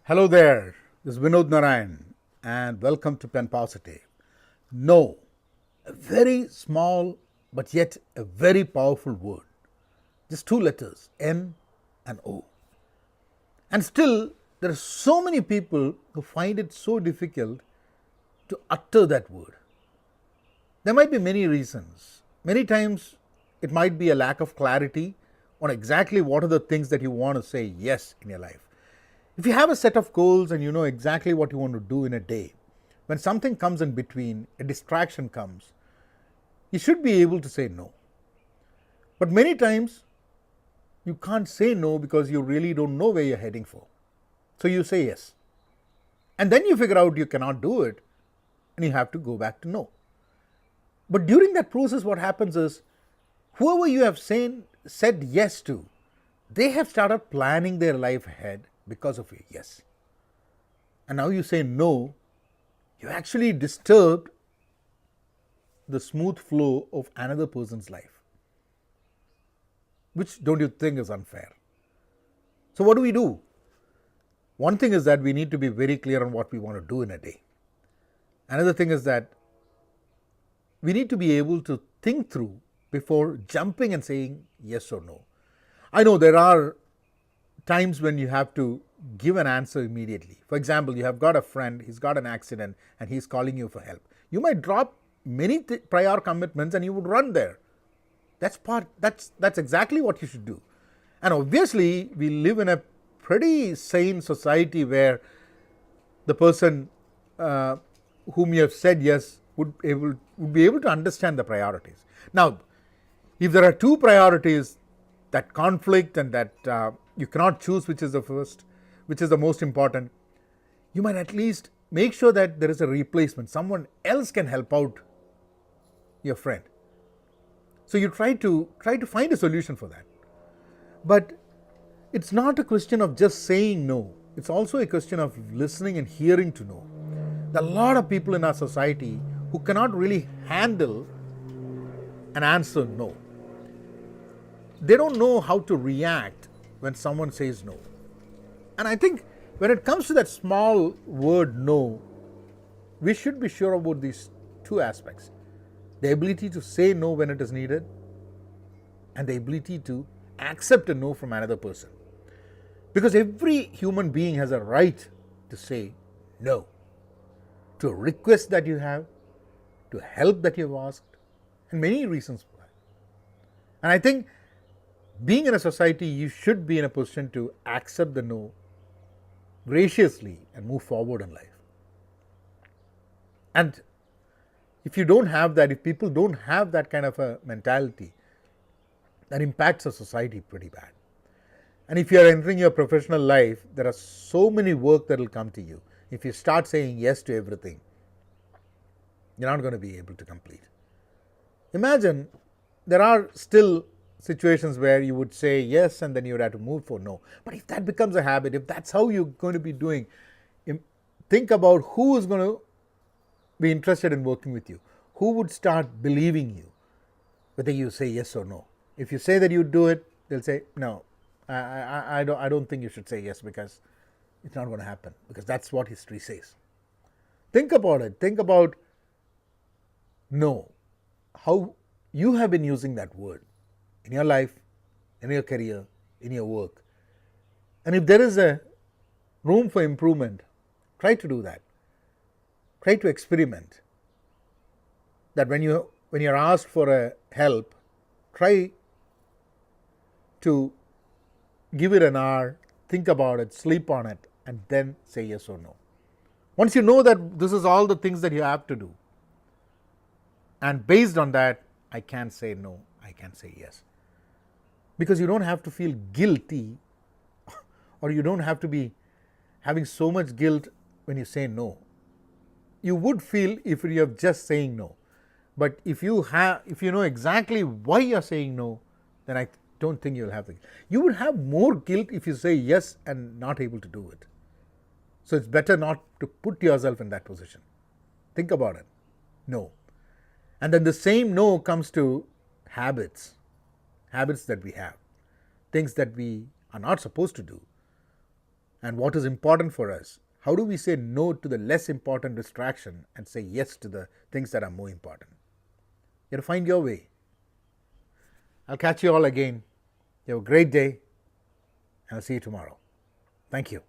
Hello there, this is Vinod and welcome to Penpositive. No, a very small but yet a very powerful word. Just two letters, N and O. And still, there are so many people who find it so difficult to utter that word. There might be many reasons. Many times, it might be a lack of clarity on exactly what are the things that you want to say yes in your life. If you have a set of goals and you know exactly what you want to do in a day, when something comes in between, a distraction comes, you should be able to say no. But many times, you can't say no because you really don't know where you're heading for. So you say yes. And then you figure out you cannot do it and you have to go back to no. But during that process, what happens is whoever you have said yes to, they have started planning their life ahead because of your yes. And now you say no, you actually disturbed the smooth flow of another person's life, which don't you think is unfair? So what do we do? One thing is that we need to be very clear on what we want to do in a day. Another thing is that we need to be able to think through before jumping and saying yes or no. I know there are times when you have to give an answer immediately. For example, you have got a friend, he's got an accident and he's calling you for help. You might drop many prior commitments and you would run there. That's exactly what you should do. And obviously, we live in a pretty sane society where the person whom you have said yes would be able to understand the priorities. Now, if there are two priorities that conflict and that you cannot choose which is the first, which is the most important, you might at least make sure that there is a replacement. Someone else can help out your friend. So you try to find a solution for that. But it's not a question of just saying no. It's also a question of listening and hearing to know. There are a lot of people in our society who cannot really handle an answer no. They don't know how to react when someone says no. And I think when it comes to that small word no, we should be sure about these two aspects. The ability to say no when it is needed and the ability to accept a no from another person. Because every human being has a right to say no to a request that you have, to help that you have asked, and many reasons for that. And I think being in a society, you should be in a position to accept the no graciously and move forward in life. And if you don't have that, if people don't have that kind of a mentality, that impacts a society pretty bad. And if you are entering your professional life, there are so many work that will come to you. If you start saying yes to everything, you're not going to be able to complete. Imagine there are still situations where you would say yes and then you would have to move for no. But if that becomes a habit, if that's how you're going to be doing, think about who is going to be interested in working with you. Who would start believing you, whether you say yes or no. If you say that you do it, they'll say, no, I don't think you should say yes because it's not going to happen, because that's what history says. Think about it. Think about no, how you have been using that word in your life, in your career, in your work. And if there is a room for improvement, try to do that. Try to experiment. That when you're asked for a help, try to give it an hour, think about it, sleep on it, and then say yes or no. Once you know that this is all the things that you have to do, and based on that, I can say no, I can say yes. Because you don't have to feel guilty, or you don't have to be having so much guilt when you say no. You would feel if you're just saying no. But if you know exactly why you're saying no, then I don't think you'll have the guilt. You would have more guilt if you say yes and not able to do it. So it's better not to put yourself in that position. Think about it. No. And then the same no comes to habits that we have, things that we are not supposed to do. and what is important for us. How do we say no to the less important distraction and say yes to the things that are more important? You have to find your way. I'll catch you all again. You have a great day, and I'll see you tomorrow. Thank you.